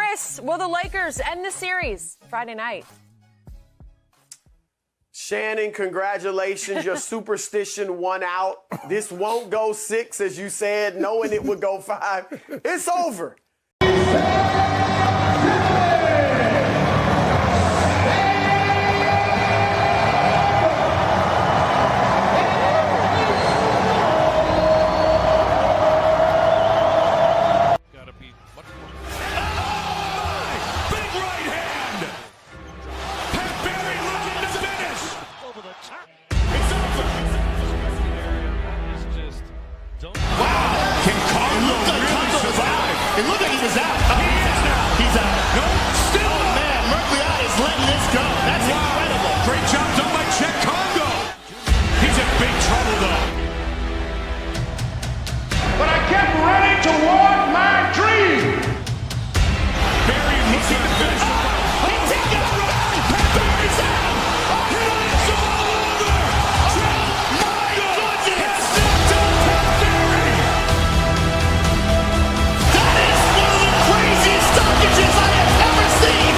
Chris, will the Lakers end the series Friday night? Shannon, congratulations. Your superstition won out. This won't go 6, as you said, knowing it would go 5. It's over. It looked like he was out. He's out. No, still. Oh, man, Mercliot is letting this go. That's incredible. Great job done by Czech Congo. He's in big trouble, though. But I kept running toward my dream. Barry looking to finish the fight. He took it around. Barry's out. It's all over. My goodness. Craziest stoppages I have ever seen!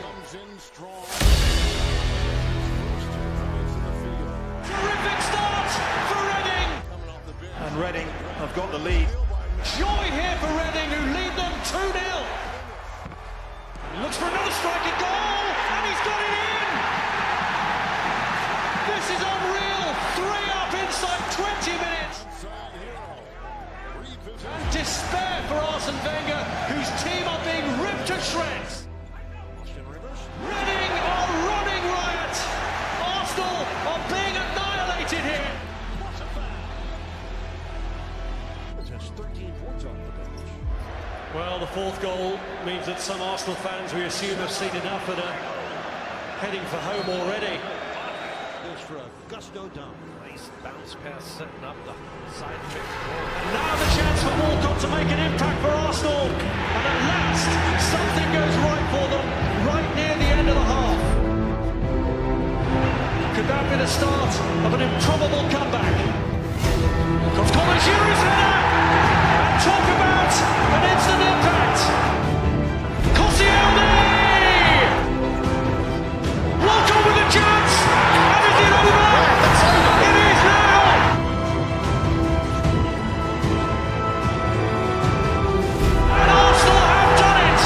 Comes in strong. And Reading have got the lead. Joy here for Reading, who lead them 2-0. He looks for another striking goal, and he's got it in! This is unreal! 3 up inside 20 minutes! And despair for Arsene Wenger, whose team are being ripped to shreds. Reading are running riot! Arsenal are being annihilated here! Just 13 points off the bench. Well, the 4th goal means that some Arsenal fans, we assume, have seen enough and are heading for home already. Goes for a gusto dunk. Nice bounce pass setting up the side pick. And now the chance for Walcott to make an impact for Arsenal. And at last, something goes right for them, right near the end of the half. Could that be the start of an improbable comeback? Walcott's corner, Giroud's header! And talk about an instant impact! Koscielny! Walcott with a chance! And is it over? It is now! And Arsenal have done it!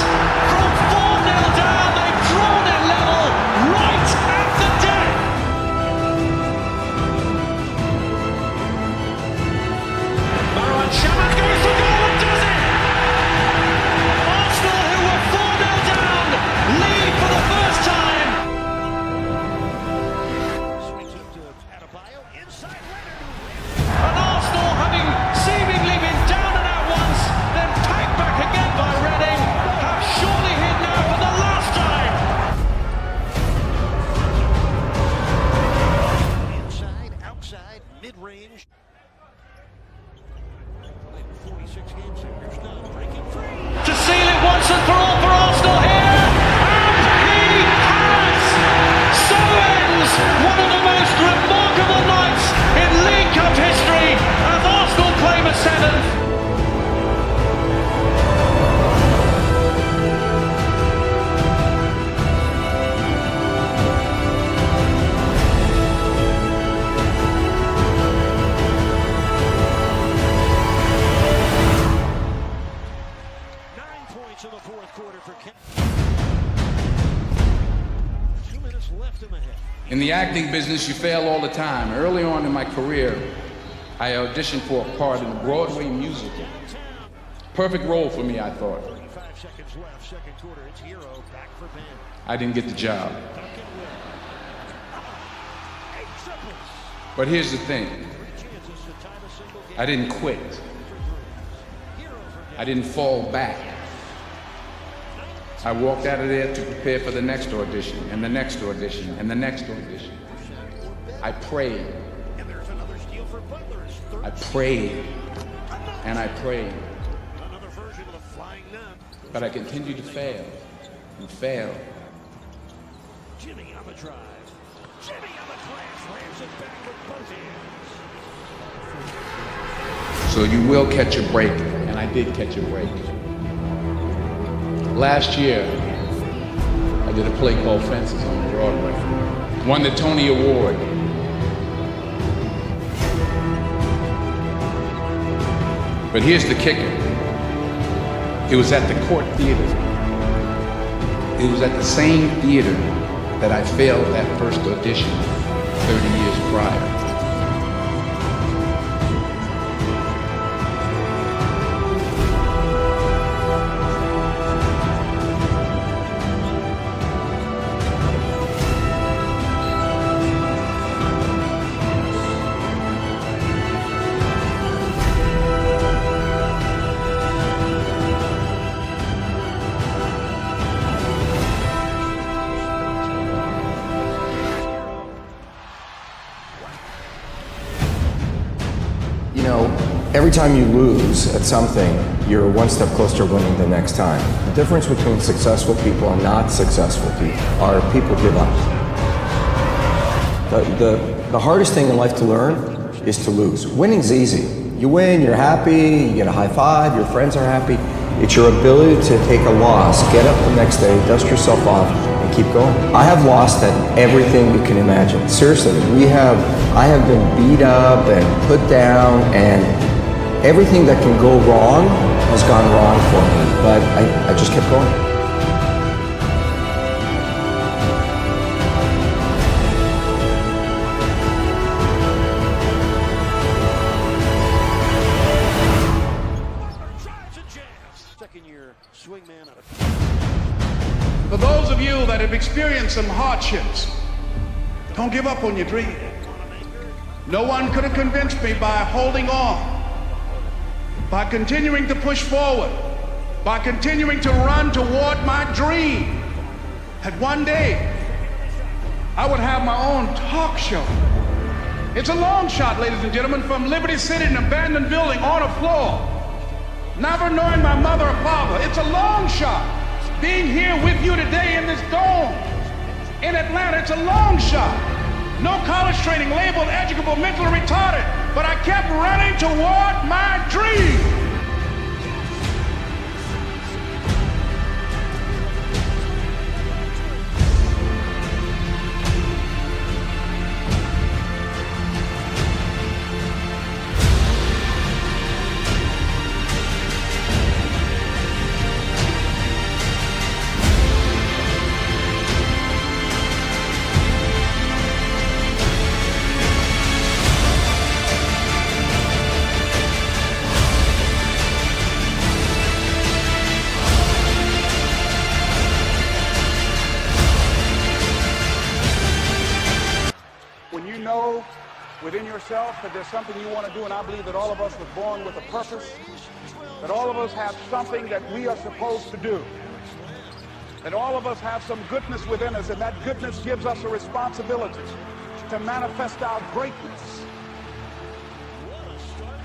From 4-0 down, they've drawn it level right at the death! Marouane Chamakh goes for goal and does it! Arsenal, who were 4-0 down, lead for the first time! Swings it to Adebayo. Inside Leonard. And Arsenal, having seemingly been down and out once, then packed back again by Reading, have surely hit now for the last time! Inside, outside, mid-range. Played 46 games here. Here's now breaking free. To seal it once and for all for Arsenal here, and he has! So ends one of the most remarkable nights in League Cup history as Arsenal claim a 7th. In the 4th quarter for Kent. 2 minutes left in the head. In the acting business, you fail all the time. Early on in my career, I auditioned for a part in a Broadway musical. Perfect role for me, I thought. 35 seconds left, 2nd quarter. It's Hero back for Ben. I didn't get the job. Duncan Will. 8 triples. But here's the thing. 3 chances to tie the single game. I didn't quit. Hero for I didn't fall back. I walked out of there to prepare for the next audition, and the next audition, and the next audition. I prayed. I prayed, and I prayed. But I continued to fail, and fail. Jimmy on the drive. Jimmy on the glass, slams it back with both hands. So you will catch a break, and I did catch a break. Last year, I did a play called Fences on Broadway. Won the Tony Award. But here's the kicker. It was at the Court Theater. It was at the same theater that I failed that first audition 30 years prior. You know, every time you lose at something, you're one step closer to winning the next time. The difference between successful people and not successful people are people give up. The hardest thing in life to learn is to lose. Winning's easy. You win, you're happy, you get a high five, your friends are happy. It's your ability to take a loss, get up the next day, dust yourself off, and keep going. I have lost at everything you can imagine. Seriously, I have been beat up and put down, and everything that can go wrong has gone wrong for me, but I just kept going. For those of you that have experienced some hardships, don't give up on your dream. No one could have convinced me by holding on, by continuing to push forward, by continuing to run toward my dream, that one day I would have my own talk show. It's a long shot, ladies and gentlemen, from Liberty City, an abandoned building on a floor, never knowing my mother or father. It's a long shot. Being here with you today in this dome in Atlanta, it's a long shot. No college training, labeled educable, mentally retarded, but I kept running toward my dream. Within yourself that there's something you want to do, and I believe that all of us were born with a purpose, that all of us have something that we are supposed to do, that all of us have some goodness within us, and that goodness gives us a responsibility to manifest our greatness.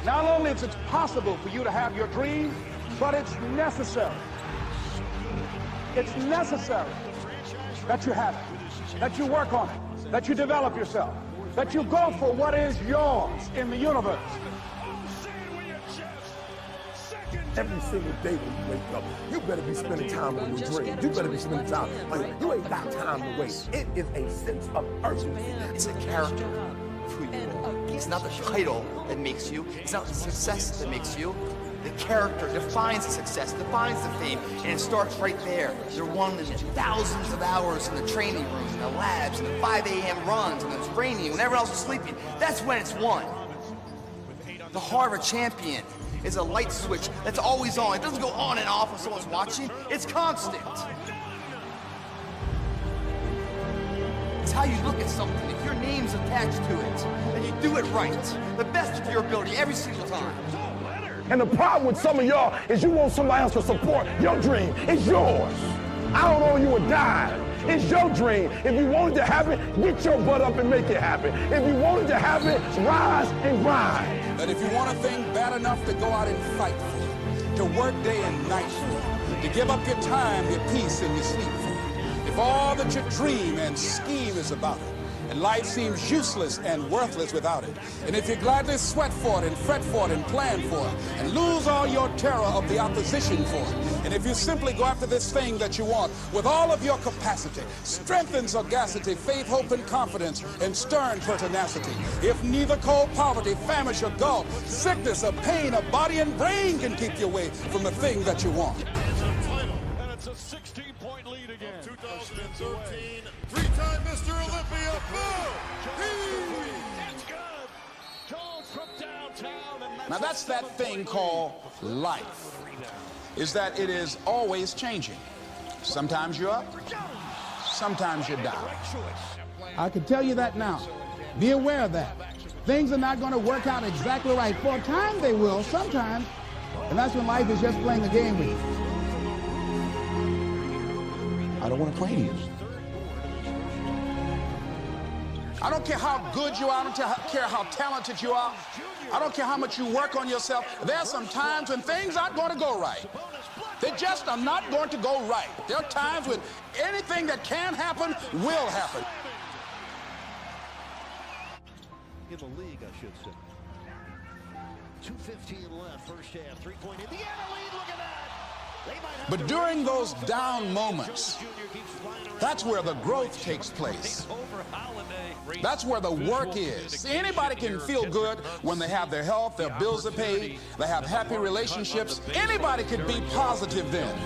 Not only is it possible for you to have your dream, but it's necessary. It's necessary that you have it, that you work on it, that you develop yourself, that you go for what is yours in the universe. Every single day when you wake up, you better be spending time on your dream. You better be spending time on it. You ain't got time to waste. It is a sense of urgency. It's a character of who you are. It's not the title that makes you. It's not the success that makes you. The character defines the success, defines the fame, and it starts right there. They're won in thousands of hours in the training room, in the labs, in the 5 a.m. runs, and the training, when everyone else is sleeping. That's when it's won. The heart of a champion is a light switch that's always on. It doesn't go on and off when someone's watching. It's constant. It's how you look at something. If your name's attached to it, and you do it right, the best of your ability every single time. And the problem with some of y'all is you want somebody else to support your dream. It's yours. I don't owe you a dime. It's your dream. If you wanted to have it, get your butt up and make it happen. If you wanted to have it, rise and grind. But if you want a thing bad enough to go out and fight for, to work day and night for, to give up your time, your peace, and your sleep for, if all that you dream and scheme is about it, and life seems useless and worthless without it, and if you gladly sweat for it and fret for it and plan for it, and lose all your terror of the opposition for it, and if you simply go after this thing that you want with all of your capacity, strength and sagacity, faith, hope, and confidence, and stern pertinacity, if neither cold poverty, famish, or gulf, sickness, or pain, or body and brain can keep you away from the thing that you want. And it's a 16-point lead again. 2013, three-time Mr. Olympia, That's good. Jones from downtown. And Now that's that thing called life, is that it is always changing. Sometimes you're up, sometimes you're down. I can tell you that now. Be aware of that. Things are not going to work out exactly right. For a time they will, sometimes. And that's when life is just playing a game with you. I don't want to play to you. I don't care how good you are. I don't care how talented you are. I don't care how much you work on yourself. There are some times when things aren't going to go right. They just are not going to go right. There are times when anything that can happen will happen. in the league, I should say. 2:15 left, first half, 3-point Indiana lead, look at that! But during those down moments, that's where the growth takes place. That's where the work is. Anybody can feel good when they have their health, their bills are paid, they have happy relationships. Anybody can be positive then.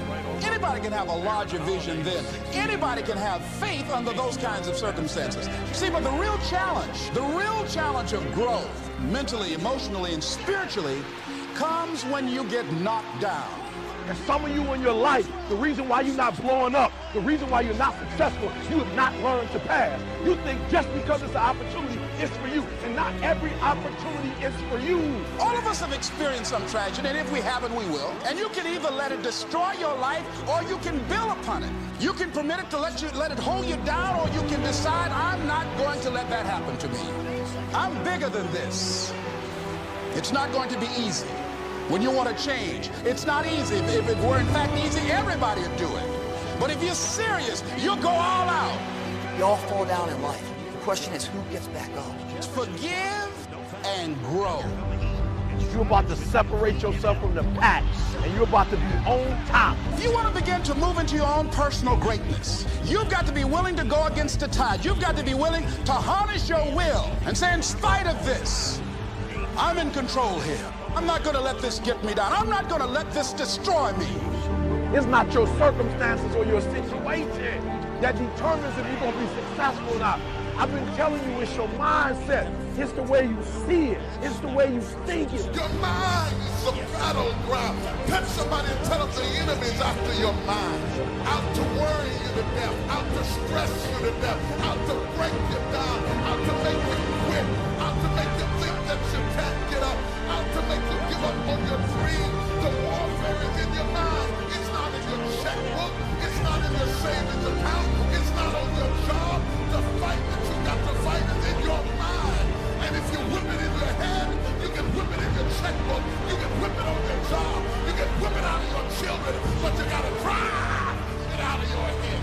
Anybody can have a larger vision then. Anybody can have faith under those kinds of circumstances. See, but the real challenge of growth, mentally, emotionally, and spiritually, comes when you get knocked down. And some of you in your life, the reason why you're not blowing up, the reason why you're not successful, you have not learned to pass. You think just because it's an opportunity, it's for you. And not every opportunity is for you. All of us have experienced some tragedy, and if we haven't, we will. And you can either let it destroy your life, or you can build upon it. You can permit it to let it hold you down, or you can decide, I'm not going to let that happen to me. I'm bigger than this. It's not going to be easy. When you want to change, it's not easy. If it were in fact easy, everybody would do it. But if you're serious, you'll go all out. We all fall down in life. The question is, who gets back up? Forgive and grow. You're about to separate yourself from the pack, and you're about to be on top. If you want to begin to move into your own personal greatness, you've got to be willing to go against the tide. You've got to be willing to harness your will and say, in spite of this, I'm in control here. I'm not going to let this get me down. I'm not going to let this destroy me. It's not your circumstances or your situation that determines if you're going to be successful or not. I've been telling you, it's your mindset. It's the way you see it. It's the way you think it. Your mind is the battleground. Touch somebody and tell them the enemy's after your mind. Out to worry you to death. Out to stress you to death. Out to break you down. Out to make you quit. Out to make you think that you can't get up. Out to make you give up on your dream. The warfare is in your mind. It's not in your checkbook. It's not in your savings account. It's not on your job. The fight that you got to fight is in your mind. And if you whip it in your head, you can whip it in your checkbook. You can whip it on your job. You can whip it out of your children. But you got to drive it out of your head.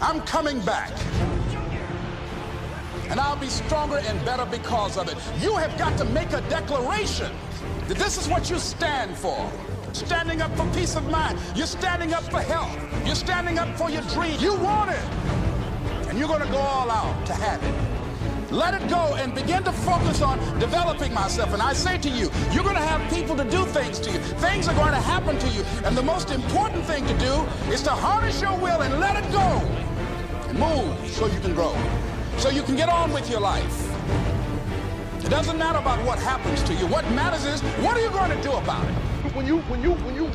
I'm coming back. And I'll be stronger and better because of it. You have got to make a declaration that this is what you stand for. Standing up for peace of mind. You're standing up for health. You're standing up for your dream. You want it. And you're going to go all out to have it. Let it go and begin to focus on developing myself. And I say to you, you're going to have people to do things to you. Things are going to happen to you. And the most important thing to do is to harness your will and let it go. And move so you can grow. So you can get on with your life. It doesn't matter about what happens to you. What matters is, what are you going to do about it? when you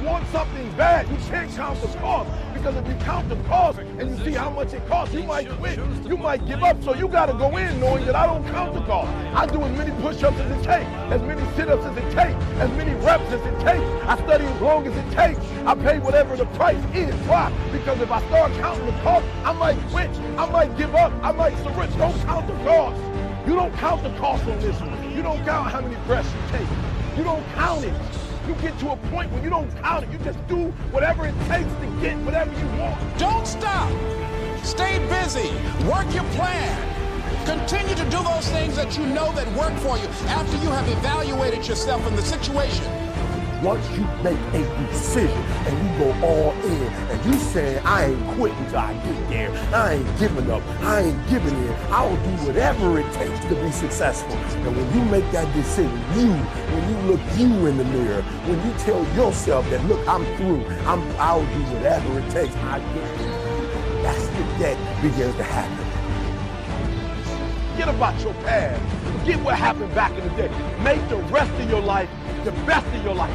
want something bad, you can't count the cost. Because if you count the cost and you see how much it costs, you might quit. You might give up. So you got to go in knowing that I don't count the cost. I do as many push-ups as it takes, as many sit-ups as it takes, as many reps as it takes. I study as long as it takes. I pay whatever the price is. Why? Because if I start counting the cost, I might quit. I might give up. I might surrender. Don't count the cost. You don't count the cost on this one. You don't count how many breaths you take. You don't count it. You get to a point where you don't count it. You just do whatever it takes to get whatever you want. Don't stop. Stay busy. Work your plan. Continue to do those things that you know that work for you after you have evaluated yourself in the situation. Once you make a decision and you go all in and you say, I ain't quitting till I get there. I ain't giving up. I ain't giving in. I'll do whatever it takes to be successful. And when you make that decision, when you look you in the mirror, when you tell yourself that, look, I'm through. I'll do whatever it takes. I get there. That's when that begins to happen. Forget about your past. Forget what happened back in the day. Make the rest of your life the best of your life.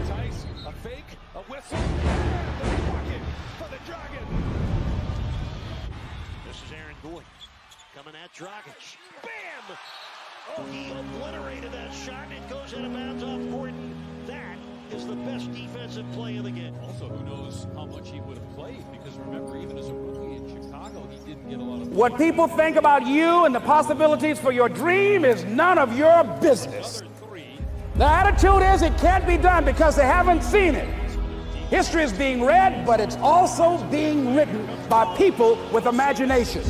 Tice, a fake, a whistle, and the bucket for the Dragon. This is Aaron Boyd coming at Dragic. Bam! Oh, he obliterated that shot. It goes out of bounds off Gordon. That is the best defensive play of the game. Also, who knows how much he would have played, because remember, even as a rookie in Chicago, he didn't get a lot of... What people think about you and the possibilities for your dream is none of your business. The attitude is it can't be done because they haven't seen it. History is being read, but it's also being written by people with imagination.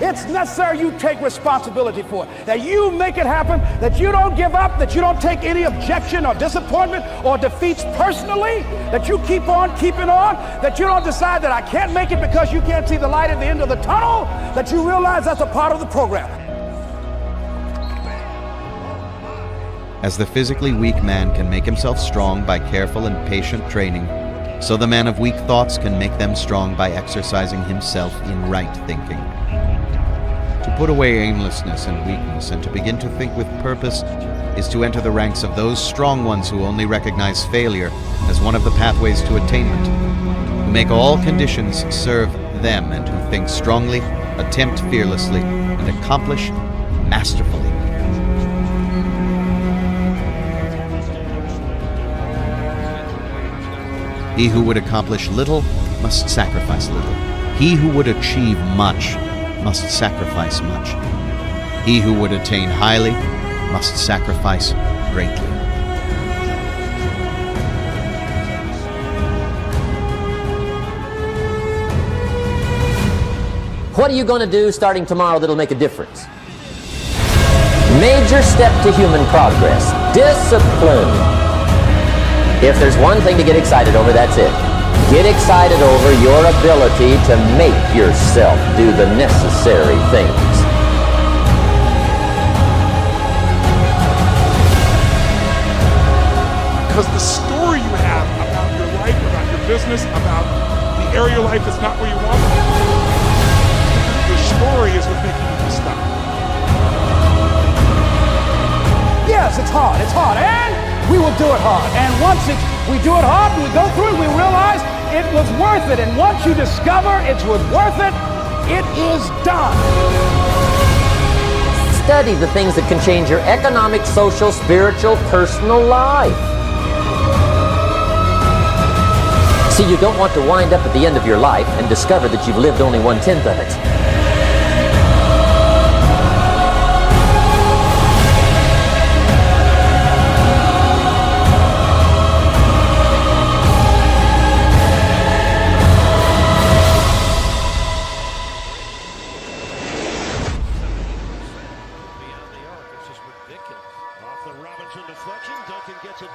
It's necessary you take responsibility for it, that you make it happen, that you don't give up, that you don't take any objection or disappointment or defeats personally, that you keep on keeping on, that you don't decide that I can't make it because you can't see the light at the end of the tunnel, that you realize that's a part of the program. As the physically weak man can make himself strong by careful and patient training, so the man of weak thoughts can make them strong by exercising himself in right thinking. To put away aimlessness and weakness and to begin to think with purpose is to enter the ranks of those strong ones who only recognize failure as one of the pathways to attainment, who make all conditions serve them and who think strongly, attempt fearlessly, and accomplish masterfully. He who would accomplish little must sacrifice little. He who would achieve much must sacrifice much. He who would attain highly must sacrifice greatly. What are you going to do starting tomorrow that'll make a difference? Major step to human progress. Discipline. If there's one thing to get excited over, that's it. Get excited over your ability to make yourself do the necessary things. Because the story you have about your life, about your business, about the area of your life that's not where you want it, your story is what's making you stop. Yes, it's hard, and we will do it hard. And once we do it hard and we go through it, we realize it was worth it. And once you discover it was worth it, it is done. Study the things that can change your economic, social, spiritual, personal life. See, you don't want to wind up at the end of your life and discover that you've lived only 1/10 of it.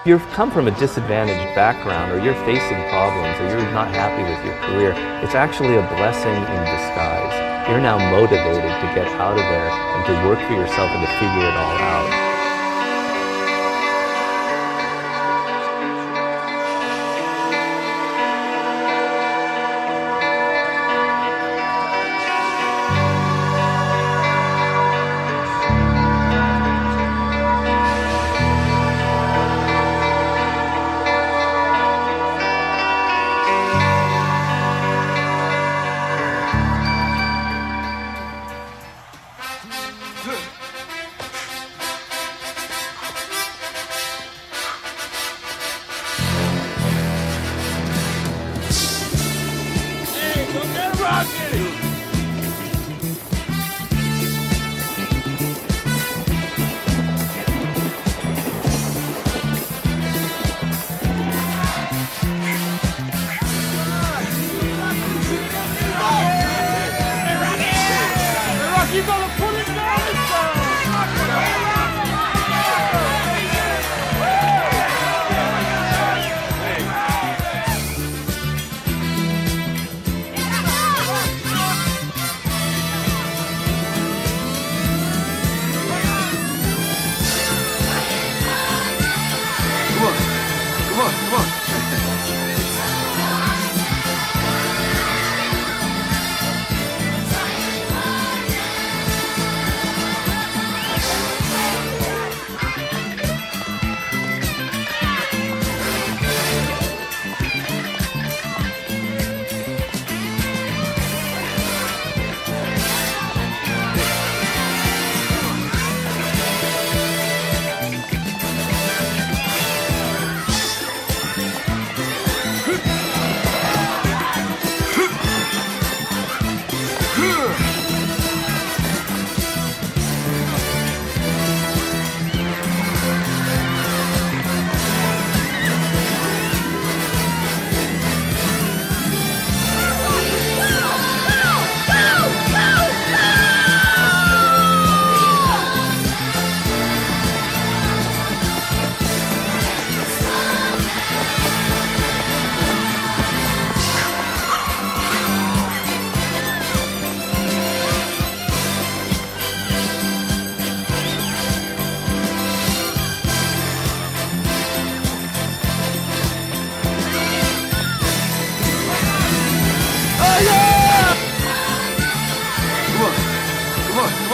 If you've come from a disadvantaged background, or you're facing problems, or you're not happy with your career, it's actually a blessing in disguise. You're now motivated to get out of there and to work for yourself and to figure it all out. You gonna put it down this time. Come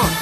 on.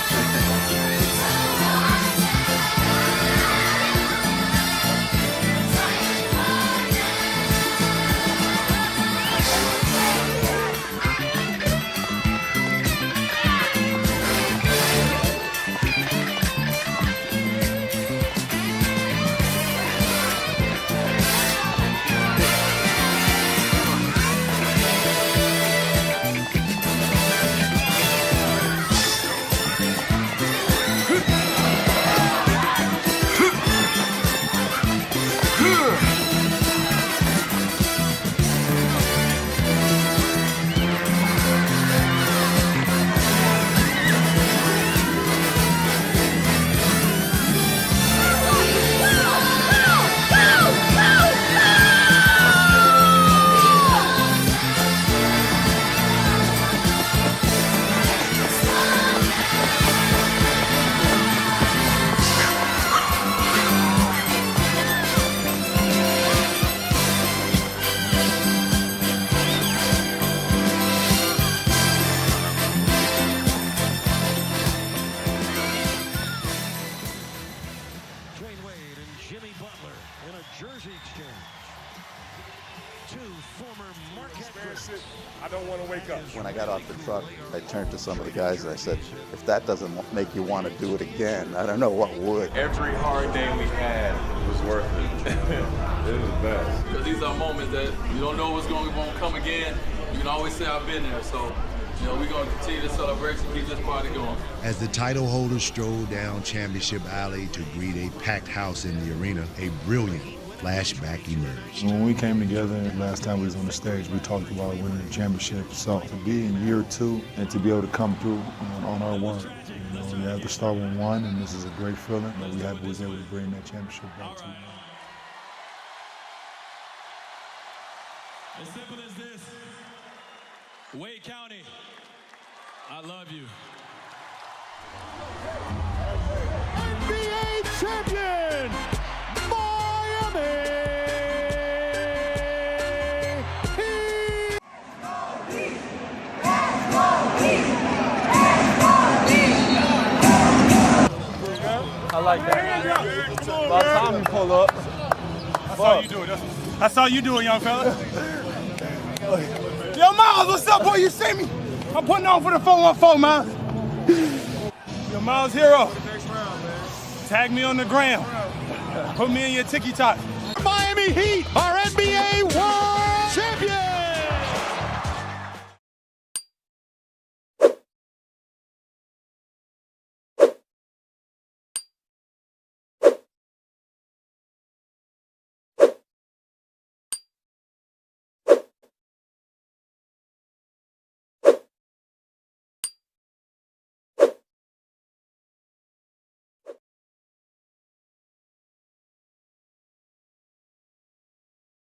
I don't want to wake up. When I got off the truck, I turned to some of the guys and I said, if that doesn't make you want to do it again, I don't know what would. Every hard day we had was worth it. It was the best. Because these are moments that you don't know what's going to come again. You can always say I've been there. So, you know, we're going to continue this celebration, keep this party going. As the title holders strolled down Championship Alley to greet a packed house in the arena, a brilliant flashback emerged. When we came together last time we was on the stage, we talked about winning the championship. So to be in year 2 and to be able to come through on our word, you know, you have to start with 1, and this is a great feeling that we was able to bring that championship back to you. As simple as this, Wade County, I love you. NBA champion, Miami Heat. I like that. About time you pull up. That's all you do. That's all you doing, young fella. Yo, Miles, what's up, boy? You see me? I'm putting on for the 414, man. Yo, Miles Hero. Tag me on the gram. Put me in your TikTok. Miami Heat are